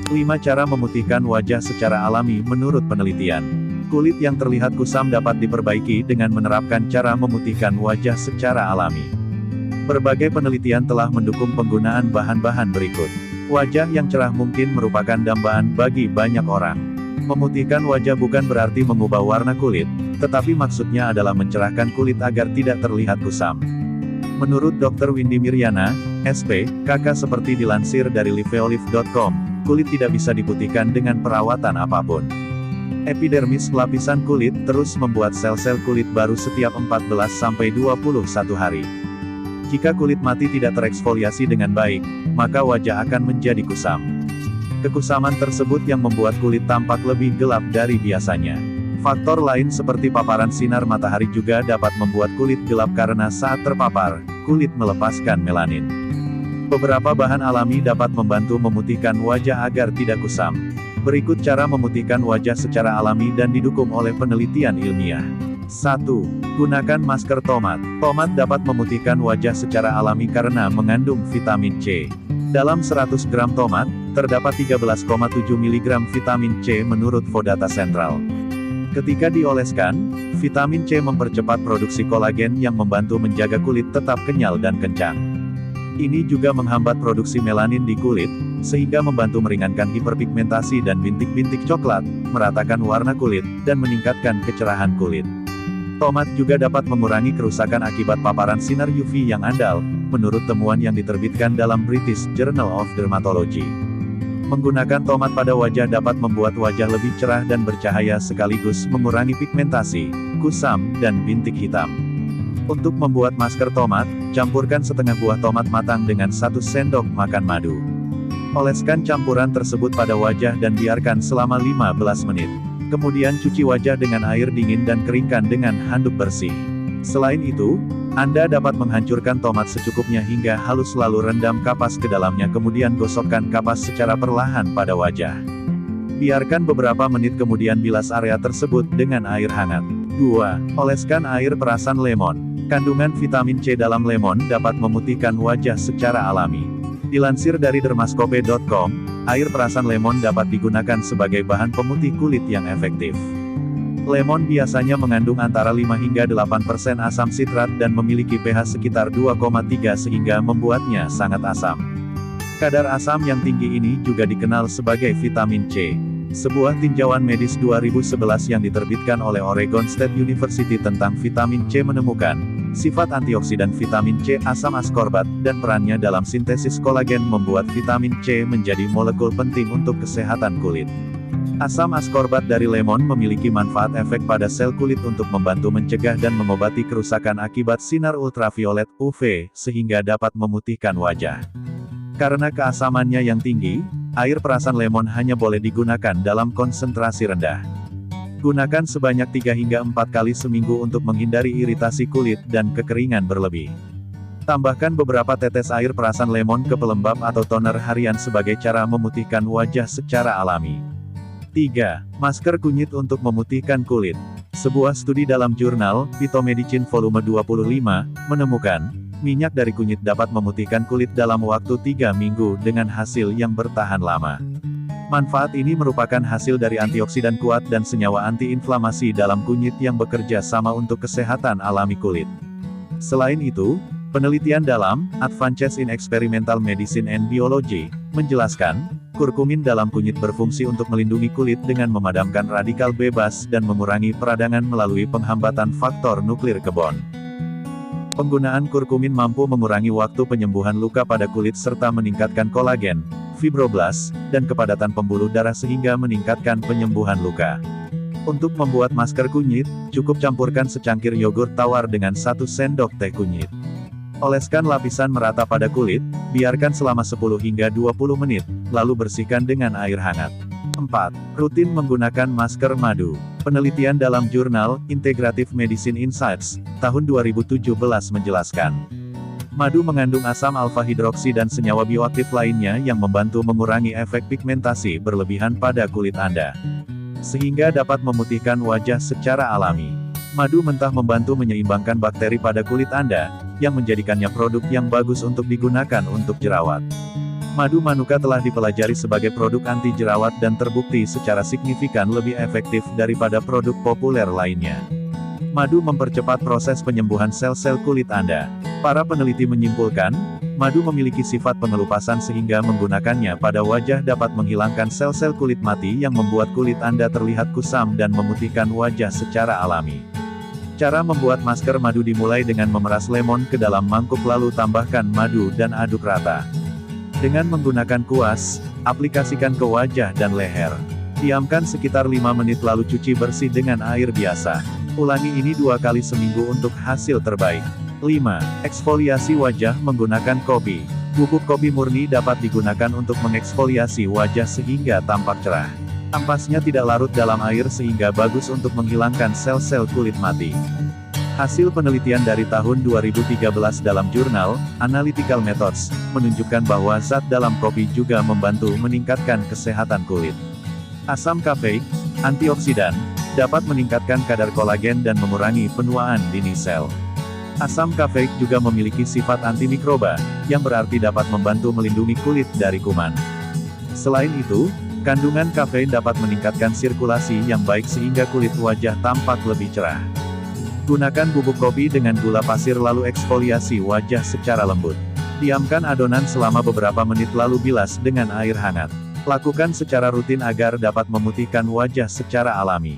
5 cara memutihkan wajah secara alami menurut penelitian. Kulit yang terlihat kusam dapat diperbaiki dengan menerapkan cara memutihkan wajah secara alami. Berbagai penelitian telah mendukung penggunaan bahan-bahan berikut. Wajah yang cerah mungkin merupakan dambaan bagi banyak orang. Memutihkan wajah bukan berarti mengubah warna kulit, tetapi maksudnya adalah mencerahkan kulit agar tidak terlihat kusam. Menurut Dr. Windy Miryana, SP, KK seperti dilansir dari liveolive.com, kulit tidak bisa diputihkan dengan perawatan apapun. Epidermis, lapisan kulit, terus membuat sel-sel kulit baru setiap 14-21 hari. Jika kulit mati tidak tereksfoliasi dengan baik, maka wajah akan menjadi kusam. Kekusaman tersebut yang membuat kulit tampak lebih gelap dari biasanya. Faktor lain seperti paparan sinar matahari juga dapat membuat kulit gelap karena saat terpapar, kulit melepaskan melanin. Beberapa bahan alami dapat membantu memutihkan wajah agar tidak kusam. Berikut cara memutihkan wajah secara alami dan didukung oleh penelitian ilmiah. 1. Gunakan masker tomat. Tomat dapat memutihkan wajah secara alami karena mengandung vitamin C. Dalam 100 gram tomat, terdapat 13,7 mg vitamin C menurut Vodata Central. Ketika dioleskan, vitamin C mempercepat produksi kolagen yang membantu menjaga kulit tetap kenyal dan kencang. Ini juga menghambat produksi melanin di kulit, sehingga membantu meringankan hiperpigmentasi dan bintik-bintik coklat, meratakan warna kulit, dan meningkatkan kecerahan kulit. Tomat juga dapat mengurangi kerusakan akibat paparan sinar UV yang andal, menurut temuan yang diterbitkan dalam British Journal of Dermatology. Menggunakan tomat pada wajah dapat membuat wajah lebih cerah dan bercahaya sekaligus mengurangi pigmentasi, kusam, dan bintik hitam. Untuk membuat masker tomat, campurkan setengah buah tomat matang dengan 1 sendok makan madu. Oleskan campuran tersebut pada wajah dan biarkan selama 15 menit. Kemudian cuci wajah dengan air dingin dan keringkan dengan handuk bersih. Selain itu, Anda dapat menghancurkan tomat secukupnya hingga halus lalu rendam kapas ke dalamnya kemudian gosokkan kapas secara perlahan pada wajah. Biarkan beberapa menit kemudian bilas area tersebut dengan air hangat. 2. Oleskan air perasan lemon. Kandungan vitamin C dalam lemon dapat memutihkan wajah secara alami. Dilansir dari dermascope.com, air perasan lemon dapat digunakan sebagai bahan pemutih kulit yang efektif. Lemon biasanya mengandung antara 5 hingga 8% asam sitrat dan memiliki pH sekitar 2,3 sehingga membuatnya sangat asam. Kadar asam yang tinggi ini juga dikenal sebagai vitamin C. Sebuah tinjauan medis 2011 yang diterbitkan oleh Oregon State University tentang vitamin C menemukan, sifat antioksidan vitamin C asam askorbat, dan perannya dalam sintesis kolagen membuat vitamin C menjadi molekul penting untuk kesehatan kulit. Asam askorbat dari lemon memiliki manfaat efek pada sel kulit untuk membantu mencegah dan mengobati kerusakan akibat sinar ultraviolet UV, sehingga dapat memutihkan wajah. Karena keasamannya yang tinggi, air perasan lemon hanya boleh digunakan dalam konsentrasi rendah. Gunakan sebanyak 3 hingga 4 kali seminggu untuk menghindari iritasi kulit dan kekeringan berlebih. Tambahkan beberapa tetes air perasan lemon ke pelembab atau toner harian sebagai cara memutihkan wajah secara alami. 3. Masker kunyit untuk memutihkan kulit. Sebuah studi dalam jurnal Phytomedicine volume 25 menemukan, minyak dari kunyit dapat memutihkan kulit dalam waktu 3 minggu dengan hasil yang bertahan lama. Manfaat ini merupakan hasil dari antioksidan kuat dan senyawa antiinflamasi dalam kunyit yang bekerja sama untuk kesehatan alami kulit. Selain itu, penelitian dalam Advances in Experimental Medicine and Biology menjelaskan, kurkumin dalam kunyit berfungsi untuk melindungi kulit dengan memadamkan radikal bebas dan mengurangi peradangan melalui penghambatan faktor nuklir karbon. Penggunaan kurkumin mampu mengurangi waktu penyembuhan luka pada kulit serta meningkatkan kolagen, fibroblast, dan kepadatan pembuluh darah sehingga meningkatkan penyembuhan luka. Untuk membuat masker kunyit, cukup campurkan secangkir yogurt tawar dengan 1 sendok teh kunyit. Oleskan lapisan merata pada kulit, biarkan selama 10 hingga 20 menit, lalu bersihkan dengan air hangat. 4. Rutin menggunakan masker madu. Penelitian dalam jurnal Integrative Medicine Insights tahun 2017 menjelaskan, madu mengandung asam alfa-hidroksi dan senyawa bioaktif lainnya yang membantu mengurangi efek pigmentasi berlebihan pada kulit Anda, sehingga dapat memutihkan wajah secara alami. Madu mentah membantu menyeimbangkan bakteri pada kulit Anda, yang menjadikannya produk yang bagus untuk digunakan untuk jerawat. Madu Manuka telah dipelajari sebagai produk anti jerawat dan terbukti secara signifikan lebih efektif daripada produk populer lainnya. Madu mempercepat proses penyembuhan sel-sel kulit Anda. Para peneliti menyimpulkan, madu memiliki sifat pengelupasan sehingga menggunakannya pada wajah dapat menghilangkan sel-sel kulit mati yang membuat kulit Anda terlihat kusam dan memutihkan wajah secara alami. Cara membuat masker madu dimulai dengan memeras lemon ke dalam mangkuk lalu tambahkan madu dan aduk rata. Dengan menggunakan kuas, aplikasikan ke wajah dan leher. Diamkan sekitar 5 menit lalu cuci bersih dengan air biasa. Ulangi ini 2 kali seminggu untuk hasil terbaik. 5. Eksfoliasi wajah menggunakan kopi. Bubuk kopi murni dapat digunakan untuk mengeksfoliasi wajah sehingga tampak cerah. Ampasnya tidak larut dalam air sehingga bagus untuk menghilangkan sel-sel kulit mati. Hasil penelitian dari tahun 2013 dalam jurnal Analytical Methods menunjukkan bahwa zat dalam kopi juga membantu meningkatkan kesehatan kulit. Asam kafeik, antioksidan, dapat meningkatkan kadar kolagen dan mengurangi penuaan dini sel. Asam kafeik juga memiliki sifat antimikroba, yang berarti dapat membantu melindungi kulit dari kuman. Selain itu, kandungan kafein dapat meningkatkan sirkulasi yang baik sehingga kulit wajah tampak lebih cerah. Gunakan bubuk kopi dengan gula pasir lalu eksfoliasi wajah secara lembut. Diamkan adonan selama beberapa menit lalu bilas dengan air hangat. Lakukan secara rutin agar dapat memutihkan wajah secara alami.